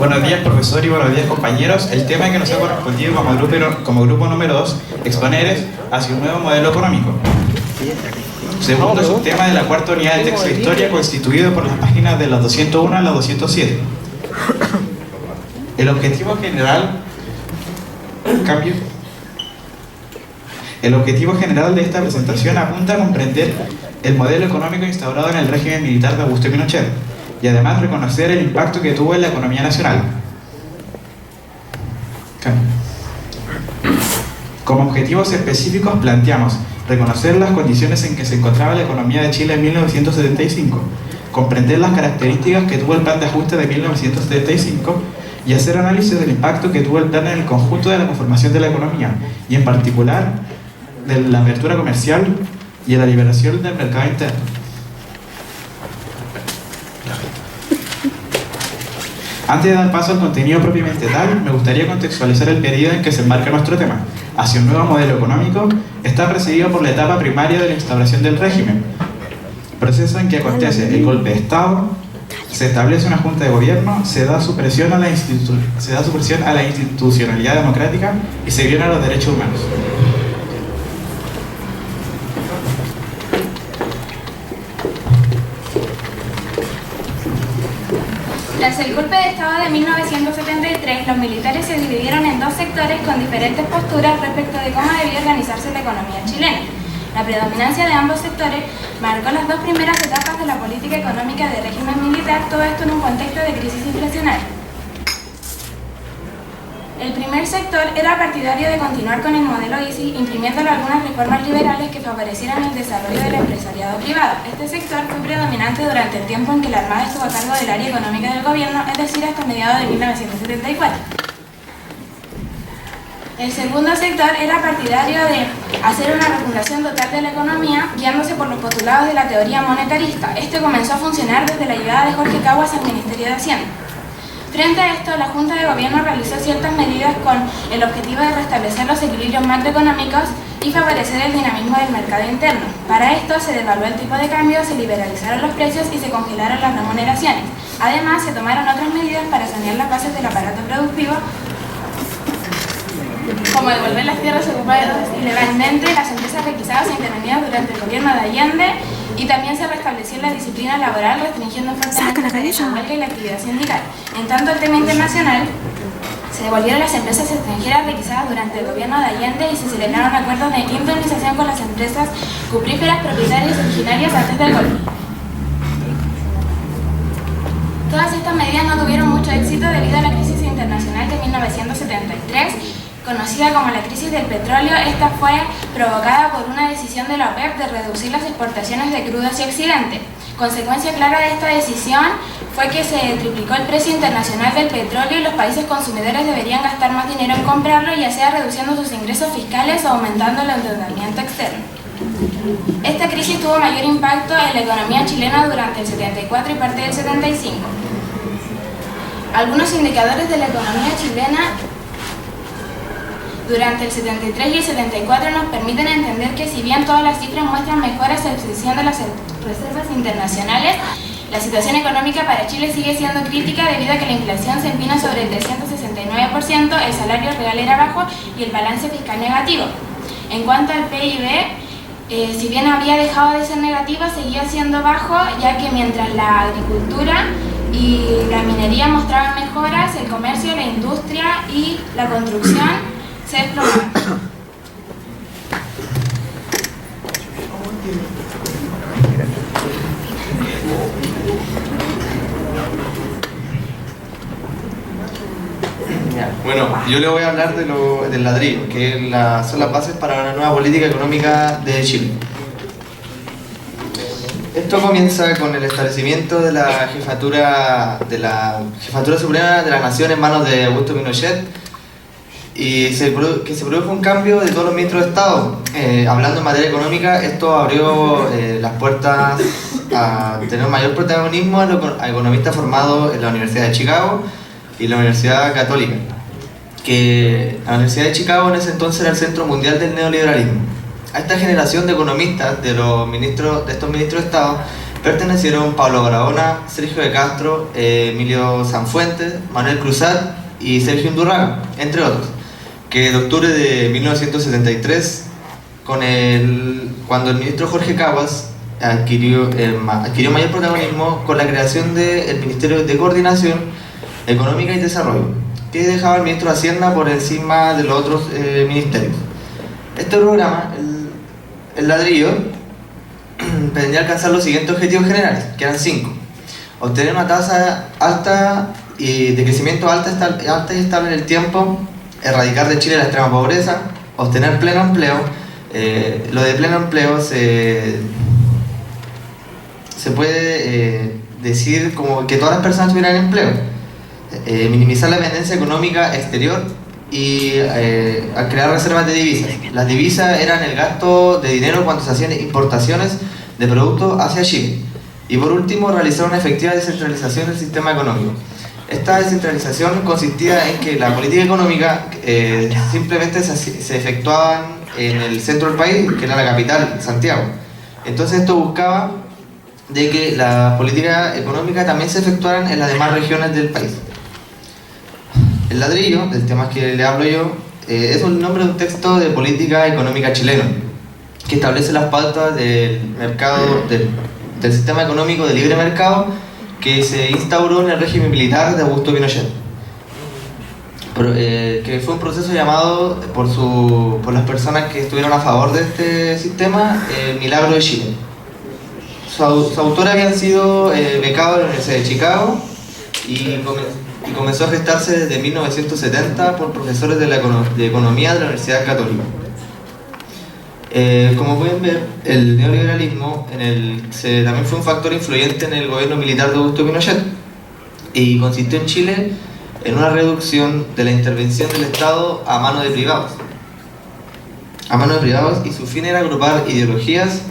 Buenos días, profesor, y buenos días, compañeros. El tema que nos ha correspondido como grupo número 2 exponer es hacia un nuevo modelo económico. Segundo subtema de la cuarta unidad de texto de historia, constituido por las páginas de la 201 a la 207. El objetivo general de esta presentación apunta a comprender el modelo económico instaurado en el régimen militar de Augusto Pinochet y además reconocer el impacto que tuvo en la economía nacional. Como objetivos específicos planteamos reconocer las condiciones en que se encontraba la economía de Chile en 1975, comprender las características que tuvo el plan de ajuste de 1975 y hacer análisis del impacto que tuvo el plan en el conjunto de la conformación de la economía y en particular de la apertura comercial y de la liberación del mercado interno. Antes de dar paso al contenido propiamente tal, me gustaría contextualizar el periodo en que se enmarca nuestro tema. Hacia un nuevo modelo económico está precedido por la etapa primaria de la instauración del régimen, proceso en que acontece el golpe de Estado, se establece una junta de gobierno, se da supresión a la institucionalidad democrática y se violan los derechos humanos. Tras el golpe de Estado de 1973, los militares se dividieron en dos sectores con diferentes posturas respecto de cómo debía organizarse la economía chilena. La predominancia de ambos sectores marcó las dos primeras etapas de la política económica del régimen militar, todo esto en un contexto de crisis inflacionaria. El primer sector era partidario de continuar con el modelo ISI, imprimiéndole algunas reformas liberales que favorecieran el desarrollo del empresariado privado. Este sector fue predominante durante el tiempo en que la Armada estuvo a cargo del área económica del gobierno, es decir, hasta mediados de 1974. El segundo sector era partidario de hacer una refundación total de la economía, guiándose por los postulados de la teoría monetarista. Este comenzó a funcionar desde la llegada de Jorge Caguas al Ministerio de Hacienda. Frente a esto, la Junta de Gobierno realizó ciertas medidas con el objetivo de restablecer los equilibrios macroeconómicos y favorecer el dinamismo del mercado interno. Para esto se devaluó el tipo de cambio, se liberalizaron los precios y se congelaron las remuneraciones. Además, se tomaron otras medidas para sanear las bases del aparato productivo, como devolver las tierras ocupadas ilegalmente, las empresas requisadas e intervenidas durante el gobierno de Allende, y también se restableció la disciplina laboral, restringiendo fuertemente la huelga y la actividad sindical. En tanto, el tema internacional, se devolvieron las empresas extranjeras requisadas durante el gobierno de Allende y se celebraron acuerdos de indemnización con las empresas cupríferas propietarias originarias antes del golpe. Todas estas medidas no tuvieron mucho éxito debido a la crisis internacional de 1973, conocida como la crisis del petróleo. Esta fue provocada por una decisión de la OPEP de reducir las exportaciones de crudo hacia Occidente. Consecuencia clara de esta decisión fue que se triplicó el precio internacional del petróleo y los países consumidores deberían gastar más dinero en comprarlo, ya sea reduciendo sus ingresos fiscales o aumentando el endeudamiento externo. Esta crisis tuvo mayor impacto en la economía chilena durante el 74 y parte del 75. Algunos indicadores de la economía chilena durante el 73 y el 74 nos permiten entender que, si bien todas las cifras muestran mejoras a excepción de las reservas internacionales, la situación económica para Chile sigue siendo crítica debido a que la inflación se empina sobre el 369%, el salario real era bajo y el balance fiscal negativo. En cuanto al PIB, si bien había dejado de ser negativo, seguía siendo bajo, ya que mientras la agricultura y la minería mostraban mejoras, el comercio, la industria y la construcción se desplomaron. Bueno, yo le voy a hablar del ladrillo, que son las bases para una nueva política económica de Chile. Esto comienza con el establecimiento de la jefatura suprema de la nación en manos de Augusto Pinochet, y que se produjo un cambio de todos los ministros de Estado. Hablando en materia económica, esto abrió las puertas a tener mayor protagonismo a economistas formados en la Universidad de Chicago y la Universidad Católica, que la Universidad de Chicago en ese entonces era el centro mundial del neoliberalismo. A esta generación de economistas, de estos ministros de Estado, pertenecieron Pablo Barahona, Sergio de Castro, Emilio Sanfuentes, Manuel Cruzat y Sergio Undurraga, entre otros, que en octubre de 1973, cuando el ministro Jorge Caguas adquirió mayor protagonismo con la creación del Ministerio de Coordinación Económica y Desarrollo, que dejaba al ministro de Hacienda por encima de los otros ministerios. Este programa, el ladrillo, pretendía alcanzar los siguientes objetivos generales, que eran 5. Obtener una tasa alta y de crecimiento alta y estable en el tiempo, erradicar de Chile la extrema pobreza, obtener pleno empleo. Lo de pleno empleo se puede decir como que todas las personas tuvieran empleo, minimizar la dependencia económica exterior y a crear reservas de divisas. Las divisas eran el gasto de dinero cuando se hacían importaciones de productos hacia Chile. Y por último, realizar una efectiva descentralización del sistema económico. Esta descentralización consistía en que la política económica simplemente se efectuaban en el centro del país, que era la capital, Santiago. Entonces esto buscaba de que la política económica también se efectuaran en las demás regiones del país. El ladrillo, del tema que le hablo yo, es un nombre de un texto de política económica chileno que establece las pautas del mercado, del sistema económico de libre mercado que se instauró en el régimen militar de Augusto Pinochet, que fue un proceso llamado por las personas que estuvieron a favor de este sistema Milagro de Chile. Sus autores habían sido becados en la Universidad de Chicago y comenzó a gestarse desde 1970 por profesores de economía de la Universidad Católica. Como pueden ver, el neoliberalismo también fue un factor influyente en el gobierno militar de Augusto Pinochet y consistió en Chile en una reducción de la intervención del Estado a manos de privados. Y su fin era agrupar ideologías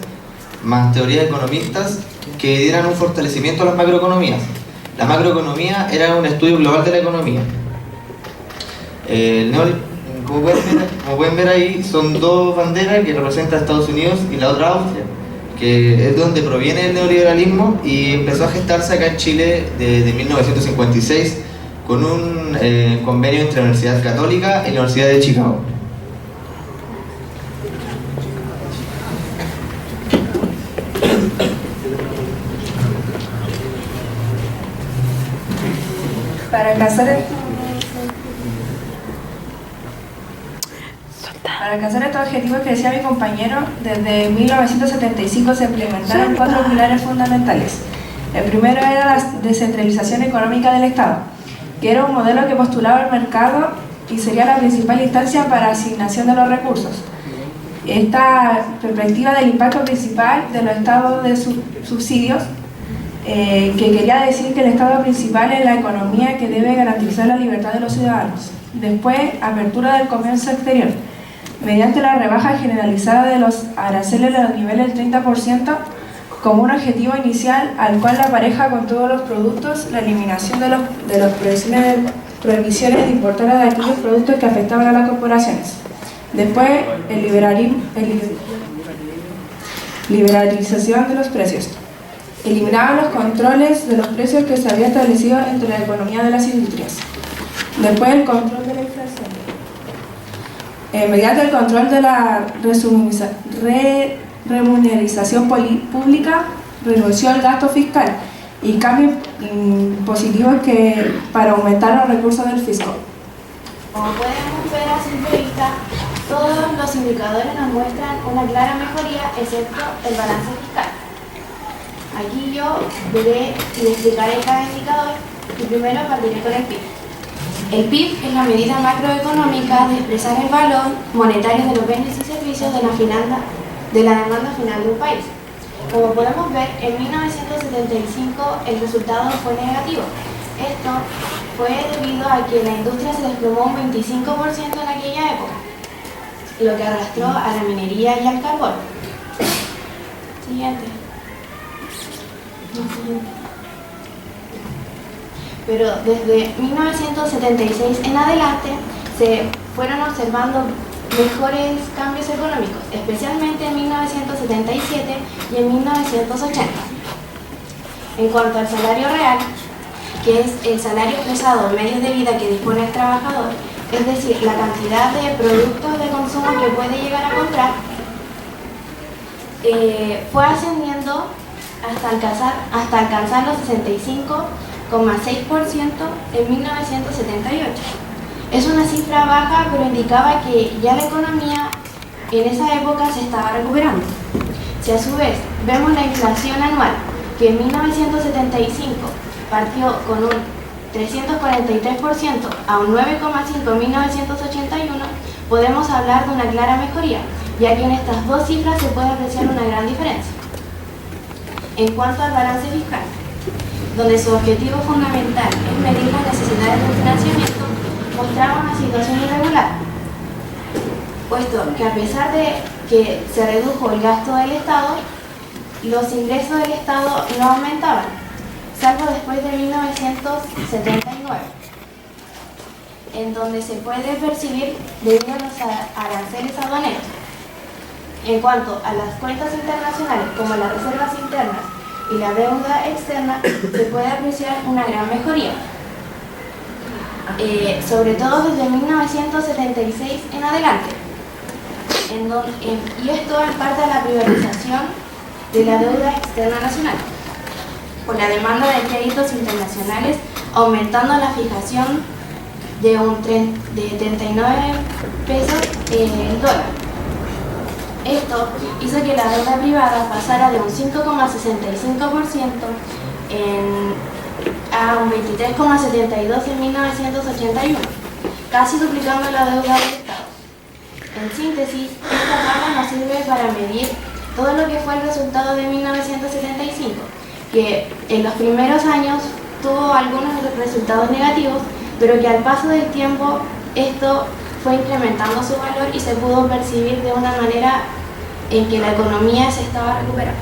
más teorías economistas que dieran un fortalecimiento a las macroeconomías. La macroeconomía era un estudio global de la economía. Como pueden ver ahí, son dos banderas que representan a Estados Unidos y la otra Austria, que es donde proviene el neoliberalismo y empezó a gestarse acá en Chile desde 1956 con un convenio entre la Universidad Católica y la Universidad de Chicago. Para alcanzar estos objetivos que decía mi compañero, desde 1975 se implementaron 4 pilares fundamentales. El primero era la descentralización económica del Estado, que era un modelo que postulaba el mercado y sería la principal instancia para asignación de los recursos. Esta perspectiva del impacto principal de los estados de subsidios, que quería decir que el estado principal es la economía que debe garantizar la libertad de los ciudadanos. Después, apertura del comercio exterior, mediante la rebaja generalizada de los aranceles a nivel del 30%, como un objetivo inicial al cual apareja con todos los productos la eliminación de las prohibiciones de importar de aquellos productos que afectaban a las corporaciones. Después, liberalización de los precios. Eliminaban los controles de los precios que se había establecido entre la economía de las industrias. Después, el control de la inflación. Mediante el control de la remuneración pública, redució el gasto fiscal y cambios positivos para aumentar los recursos del fisco. Como podemos ver a simple vista, todos los indicadores nos muestran una clara mejoría, excepto el balance fiscal. Aquí yo veré y explicaré cada indicador y primero partiré con el PIB. El PIB es la medida macroeconómica de expresar el valor monetario de los bienes y servicios de la demanda final de un país. Como podemos ver, en 1975 el resultado fue negativo. Esto fue debido a que la industria se desplomó un 25% en aquella época, lo que arrastró a la minería y al carbón. Siguiente. Pero desde 1976 en adelante se fueron observando mejores cambios económicos, especialmente en 1977 y en 1980. En cuanto al salario real, que es el salario expresado en medios de vida que dispone el trabajador, es decir, la cantidad de productos de consumo que puede llegar a comprar, fue ascendiendo hasta alcanzar los 65,6% en 1978. Es una cifra baja, pero indicaba que ya la economía en esa época se estaba recuperando. Si a su vez vemos la inflación anual, que en 1975 partió con un 343% a un 9,5% en 1981, podemos hablar de una clara mejoría, ya que en estas dos cifras se puede apreciar una gran diferencia. En cuanto al balance fiscal, donde su objetivo fundamental es medir las necesidades de financiamiento, mostraba una situación irregular, puesto que a pesar de que se redujo el gasto del Estado, los ingresos del Estado no aumentaban, salvo después de 1979, en donde se puede percibir debido a los aranceles aduaneros. En cuanto a las cuentas internacionales, como las reservas internas y la deuda externa, se puede apreciar una gran mejoría, sobre todo desde 1976 en adelante, y esto en parte a la privatización de la deuda externa nacional, por la demanda de créditos internacionales, aumentando la fijación de 39 pesos el dólar. Esto hizo que la deuda privada pasara de un 5,65% a un 23,72% en 1981, casi duplicando la deuda del Estado. En síntesis, esta tabla nos sirve para medir todo lo que fue el resultado de 1975, que en los primeros años tuvo algunos resultados negativos, pero que al paso del tiempo esto fue incrementando su valor y se pudo percibir de una manera en que la economía se estaba recuperando.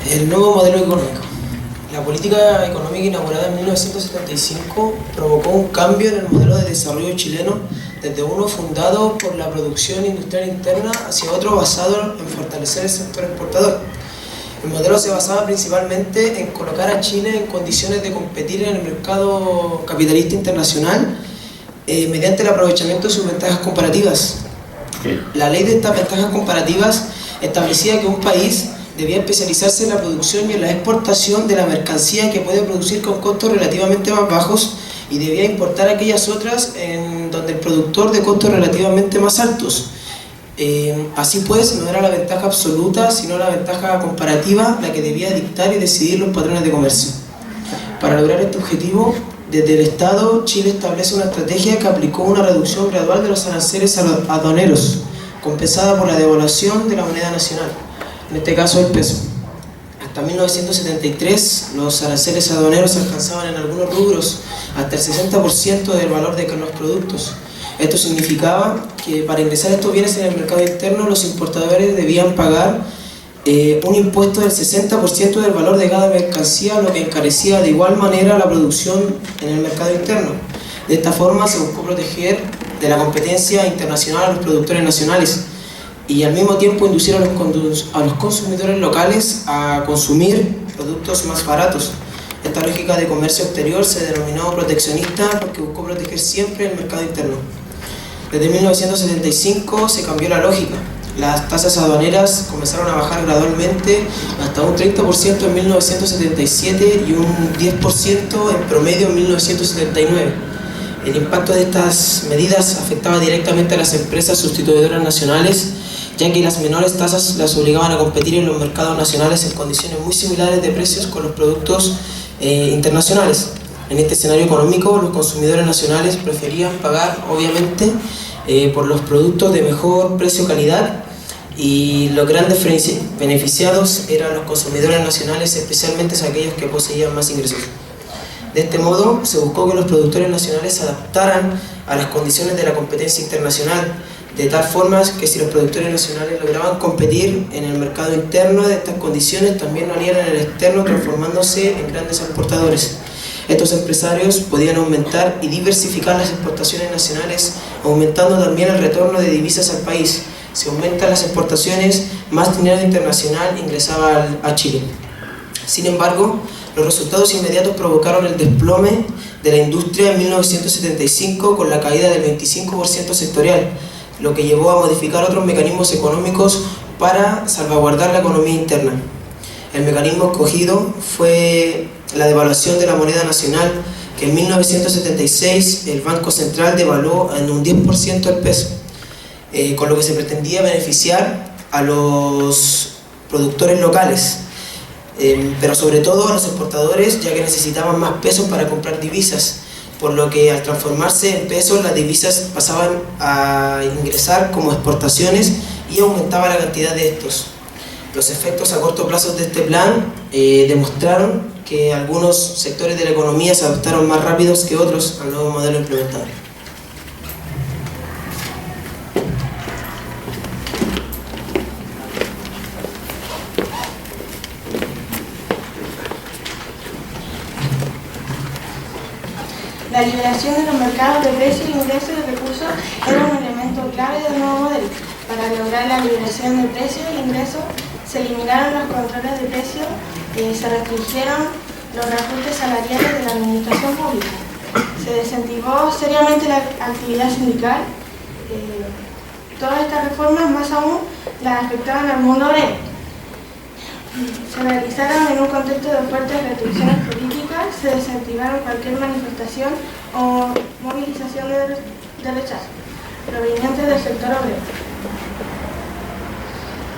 El nuevo modelo económico. La política económica inaugurada en 1975 provocó un cambio en el modelo de desarrollo chileno, desde uno fundado por la producción industrial interna hacia otro basado en fortalecer el sector exportador. El modelo se basaba principalmente en colocar a Chile en condiciones de competir en el mercado capitalista internacional mediante el aprovechamiento de sus ventajas comparativas. La ley de estas ventajas comparativas establecía que un país debía especializarse en la producción y en la exportación de la mercancía que puede producir con costos relativamente más bajos y debía importar aquellas otras en donde el productor de costos relativamente más altos. Así pues, no era la ventaja absoluta, sino la ventaja comparativa la que debía dictar y decidir los patrones de comercio. Para lograr este objetivo, desde el Estado, Chile establece una estrategia que aplicó una reducción gradual de los aranceles aduaneros, compensada por la devaluación de la moneda nacional, en este caso el peso. Hasta 1973, los aranceles aduaneros alcanzaban en algunos rubros hasta el 60% del valor de los productos. Esto significaba que para ingresar estos bienes en el mercado interno, los importadores debían pagar un impuesto del 60% del valor de cada mercancía, lo que encarecía de igual manera la producción en el mercado interno. De esta forma se buscó proteger de la competencia internacional a los productores nacionales y al mismo tiempo inducir a los consumidores locales a consumir productos más baratos. Esta lógica de comercio exterior se denominó proteccionista porque buscó proteger siempre el mercado interno. Desde 1975 se cambió la lógica. Las tasas aduaneras comenzaron a bajar gradualmente hasta un 30% en 1977 y un 10% en promedio en 1979. El impacto de estas medidas afectaba directamente a las empresas sustituidoras nacionales, ya que las menores tasas las obligaban a competir en los mercados nacionales en condiciones muy similares de precios con los productos internacionales. En este escenario económico, los consumidores nacionales preferían pagar, obviamente, por los productos de mejor precio-calidad, y los grandes beneficiados eran los consumidores nacionales, especialmente aquellos que poseían más ingresos. De este modo, se buscó que los productores nacionales se adaptaran a las condiciones de la competencia internacional, de tal forma que si los productores nacionales lograban competir en el mercado interno de estas condiciones, también lo harían en el externo, transformándose en grandes exportadores. Estos empresarios podían aumentar y diversificar las exportaciones nacionales, aumentando también el retorno de divisas al país. Si aumentan las exportaciones, más dinero internacional ingresaba a Chile. Sin embargo, los resultados inmediatos provocaron el desplome de la industria en 1975 con la caída del 25% sectorial, lo que llevó a modificar otros mecanismos económicos para salvaguardar la economía interna. El mecanismo escogido fue la devaluación de la moneda nacional, que en 1976 el Banco Central devaluó en un 10% el peso, con lo que se pretendía beneficiar a los productores locales, pero sobre todo a los exportadores, ya que necesitaban más pesos para comprar divisas, por lo que al transformarse en pesos las divisas pasaban a ingresar como exportaciones y aumentaba la cantidad de estos. Los efectos a corto plazo de este plan demostraron que algunos sectores de la economía se adaptaron más rápidos que otros al nuevo modelo implementado. La liberación de los mercados de precios, ingresos y recursos era un elemento clave del nuevo modelo. Para lograr la liberación de precios e ingresos, se eliminaron los controles de precios, se restringieron los reajustes salariales de la administración pública. Se desincentivó seriamente la actividad sindical. Todas estas reformas, más aún, las afectaban al mundo obrero. Se realizaron en un contexto de fuertes restricciones políticas, se desactivaron cualquier manifestación o movilización de rechazo proveniente del sector obrero.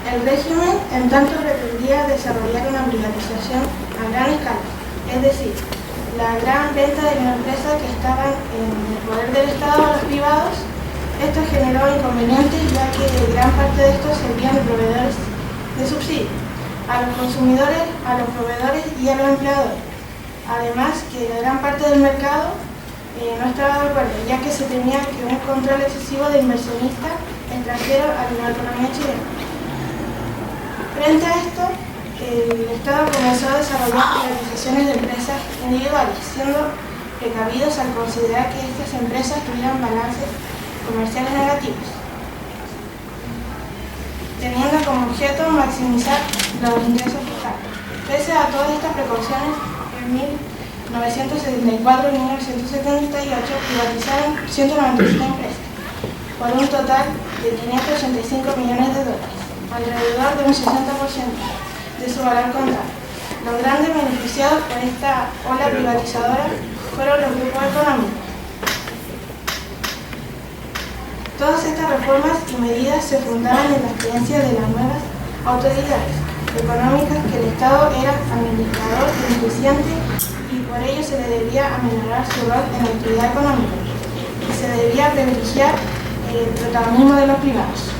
El régimen, en tanto, pretendía desarrollar una privatización a gran escala, es decir, la gran venta de las empresas que estaban en el poder del Estado a los privados. Esto generó inconvenientes, ya que gran parte de estos servían de proveedores de subsidio a los consumidores, a los proveedores y a los empleadores. Además, que la gran parte del mercado no estaba de acuerdo, ya que se temía que un control excesivo de inversionistas extranjeros a la economía chilena. Frente a esto, el Estado comenzó a desarrollar privatizaciones de empresas individuales, siendo precavidos al considerar que estas empresas tuvieran balances comerciales negativos, teniendo como objeto maximizar los ingresos fiscales. Pese a todas estas precauciones, en 1974 y 1978 privatizaron 197 empresas, por un total de 585 millones de dólares, alrededor de un 60% de su valor contable. Los grandes beneficiados por esta ola privatizadora fueron los grupos económicos. Todas estas reformas y medidas se fundaban en la creencia de las nuevas autoridades económicas que el Estado era administrador ineficiente y por ello se le debía aminorar su rol en la actividad económica y se debía privilegiar el protagonismo de los privados.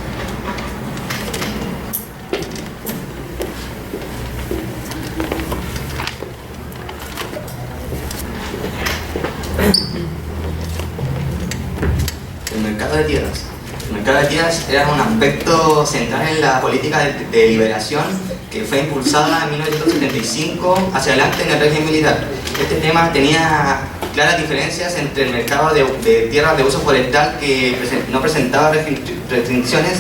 El mercado de tierras. El mercado de tierras era un aspecto central en la política de liberación que fue impulsada en 1975 hacia adelante en el régimen militar. Este tema tenía claras diferencias entre el mercado de tierras de uso forestal, que no presentaba restricciones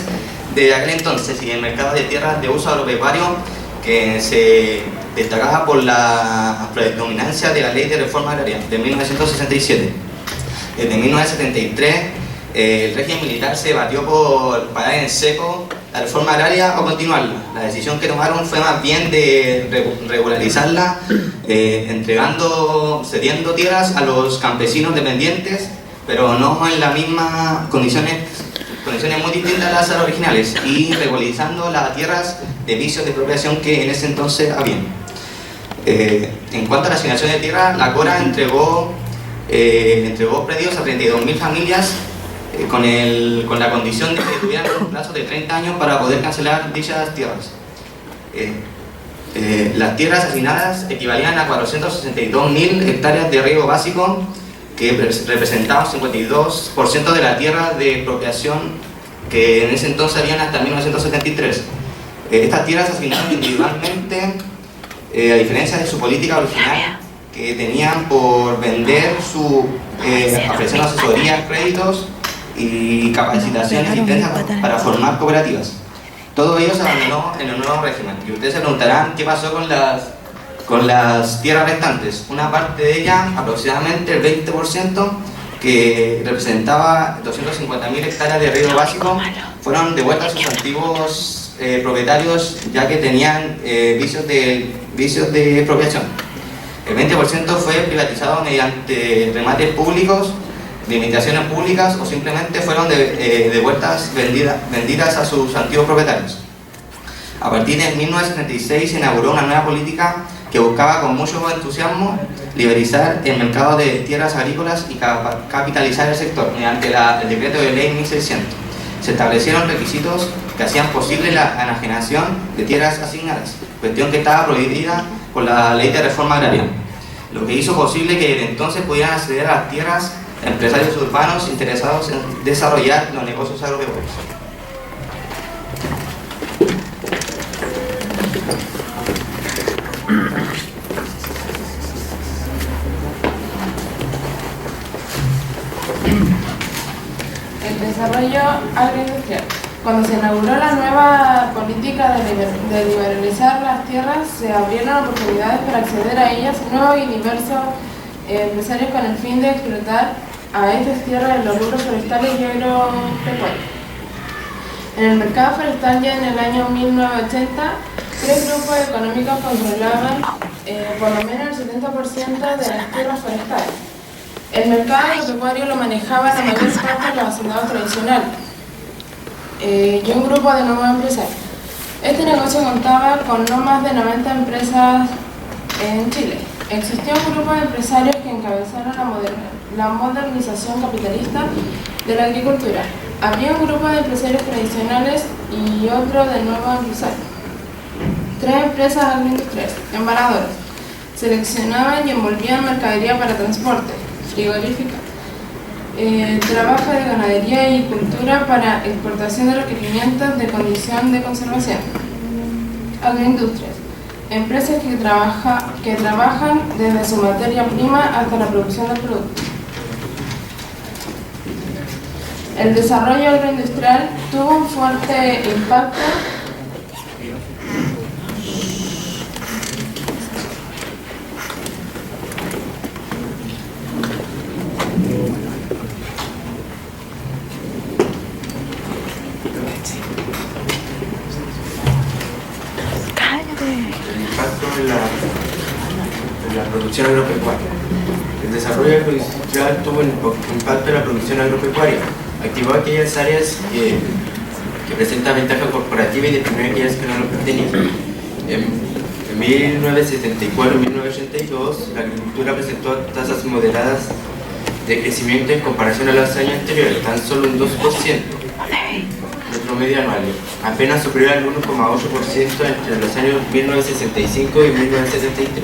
de aquel entonces, y el mercado de tierras de uso agropecuario, que se destacaba por la predominancia de la Ley de Reforma Agraria de 1967. Desde 1973, el régimen militar se batió por parar en seco la reforma agraria o continuarla. La decisión que tomaron fue más bien de regularizarla, cediendo tierras a los campesinos dependientes, pero no en las mismas condiciones muy distintas a las originales, y regularizando las tierras de vicios de expropiación que en ese entonces había. En cuanto a la asignación de tierra, la CORA entregó predios a 32.000 familias con la condición de que tuvieran un plazo de 30 años para poder cancelar dichas tierras. Las tierras asignadas equivalían a 462.000 hectáreas de riego básico, que representaban 52% de la tierra de expropiación que en ese entonces habían hasta 1973. Estas tierras se asignaron individualmente, a diferencia de su política original, que tenían por vender ofrecer asesorías, créditos y capacitaciones internas para formar cooperativas. Todo ello se abandonó en el nuevo régimen. Y ustedes se preguntarán qué pasó con las tierras restantes. Una parte de ellas, aproximadamente el 20%, que representaba 250.000 hectáreas de riego básico, fueron devueltas a sus antiguos propietarios, ya que tenían vicios de expropiación. El 20% fue privatizado mediante remates públicos, limitaciones públicas, o simplemente fueron devueltas, vendidas a sus antiguos propietarios. A partir de 1936 se inauguró una nueva política que buscaba con mucho entusiasmo liberalizar el mercado de tierras agrícolas y capitalizar el sector mediante el decreto de ley 1600. Se establecieron requisitos que hacían posible la enajenación de tierras asignadas, cuestión que estaba prohibida por la ley de reforma agraria, lo que hizo posible que desde entonces pudieran acceder a las tierras empresarios urbanos interesados en desarrollar los negocios agropecuarios. El desarrollo agroindustrial. Cuando se inauguró la nueva política de liberalizar las tierras, se abrieron oportunidades para acceder a ellas nuevos y diversos empresarios con el fin de explotar a estas tierras en los rubros forestales y agropecuarios. En el mercado forestal, ya en el año 1980, 3 grupos económicos controlaban por lo menos el 70% de las tierras forestales. El mercado agropecuario lo manejaba la mayor parte de los hacendados tradicionales y un grupo de nuevos empresarios. Este negocio contaba con no más de 90 empresas en Chile. Existió un grupo de empresarios que encabezaron la modernización capitalista de la agricultura. Había un grupo de empresarios tradicionales y otro de nuevos empresarios. 3 empresas agroindustriales, embaladoras, seleccionaban y envolvían mercadería para transporte, frigorífica, trabajo de ganadería y cultura para exportación de requerimientos de condición de conservación. Agroindustrias, empresas que trabajan desde su materia prima hasta la producción del producto. El desarrollo agroindustrial tuvo un fuerte impacto en la producción agropecuaria. El desarrollo agroindustrial tuvo un impacto en la producción agropecuaria. Activó aquellas áreas que presentan ventaja corporativa y disminuyó aquellas que no lo tenían. En 1974 y 1982, la agricultura presentó tasas moderadas de crecimiento en comparación a los años anteriores, tan solo un 2%. El promedio anual, apenas superior al 1,8% entre los años 1965 y 1973,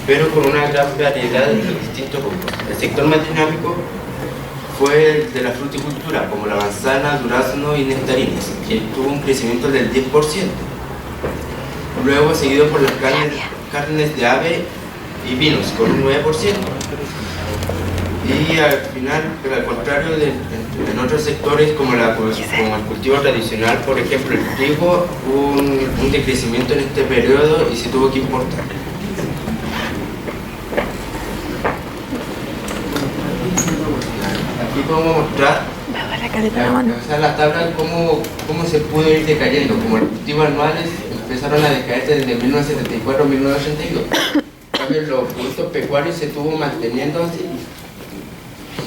pero con una gran variedad de distintos rubros. El sector más dinámico fue el de la fruticultura, como la manzana, durazno y nectarines, que tuvo un crecimiento del 10%. Luego seguido por las carnes de ave y vinos, con un 9%. Y al final, pero al contrario, en otros sectores como el cultivo tradicional, por ejemplo el trigo, hubo un decrecimiento en este periodo y se tuvo que importar. Aquí podemos mostrar en la tabla cómo se pudo ir decayendo, como los cultivos anuales empezaron a decaer desde 1974 a 1982. En cambio, los productos pecuarios se estuvo manteniendo así.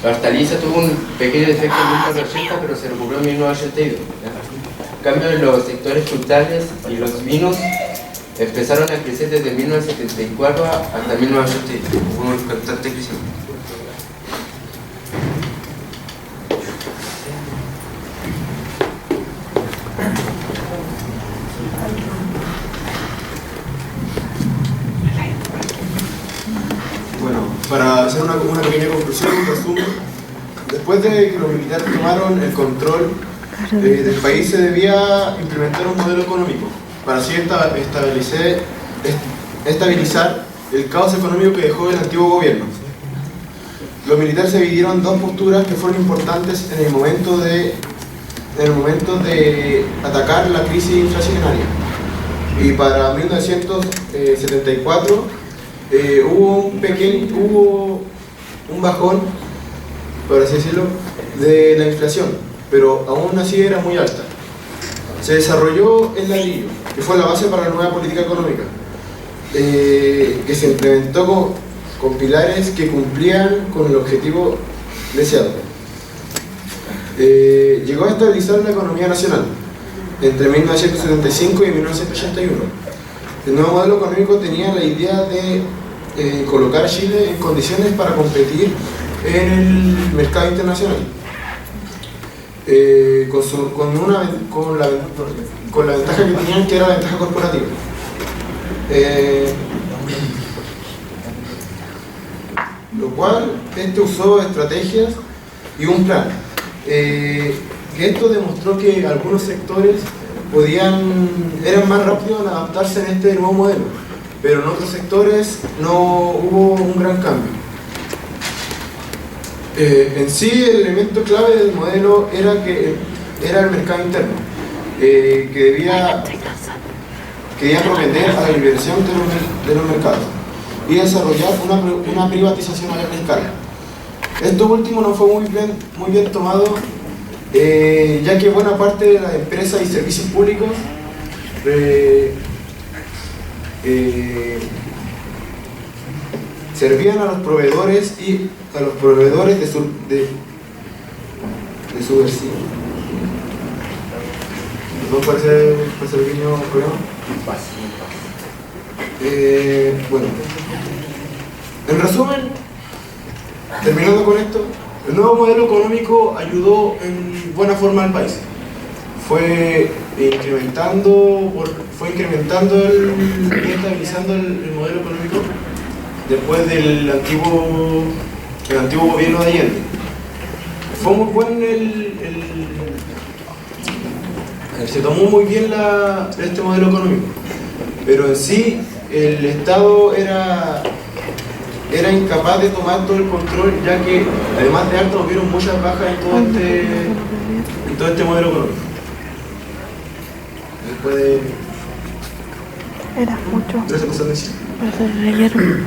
La hortaliza tuvo un pequeño defecto en 1980, pero se recuperó en 1982. En cambio, los sectores frutales y los vinos empezaron a crecer desde 1974 hasta 1982. Hubo un constante crecimiento. Para hacer una pequeña conclusión, un resumen, después de que los militares tomaron el control del país, se debía implementar un modelo económico para así estabilizar el caos económico que dejó el antiguo gobierno. Los militares se dividieron en dos posturas que fueron importantes en el momento de atacar la crisis inflacionaria. Y para 1974 hubo un bajón, por así decirlo, de la inflación, pero aún así era muy alta. Se desarrolló el ladrillo, que fue la base para la nueva política económica, que se implementó con pilares que cumplían con el objetivo deseado. Llegó a estabilizar la economía nacional entre 1975 y 1981. El nuevo modelo económico tenía la idea de colocar a Chile en condiciones para competir en el mercado internacional, con la ventaja que tenían, que era la ventaja corporativa. Lo cual usó estrategias y un plan. Que esto demostró que algunos sectores eran más rápidos en adaptarse en este nuevo modelo, pero en otros sectores no hubo un gran cambio. En sí, el elemento clave del modelo era el mercado interno, que debía propender a la liberación de los mercados y desarrollar una privatización a gran escala. Esto último no fue muy bien tomado, ya que buena parte de las empresas y servicios públicos servían a los proveedores de su vecino. ¿No parece pequeño problema? Bueno, en resumen, terminando con esto, el nuevo modelo económico ayudó en buena forma al país. Fue incrementando y estabilizando el modelo económico después del antiguo gobierno de Allende. Fue muy bueno se tomó muy bien este modelo económico, pero en sí el Estado era incapaz de tomar todo el control, ya que además de alto hubieron muchas bajas en todo este modelo económico. Después de... Era mucho. Gracias por su atención. Pero se leyeron.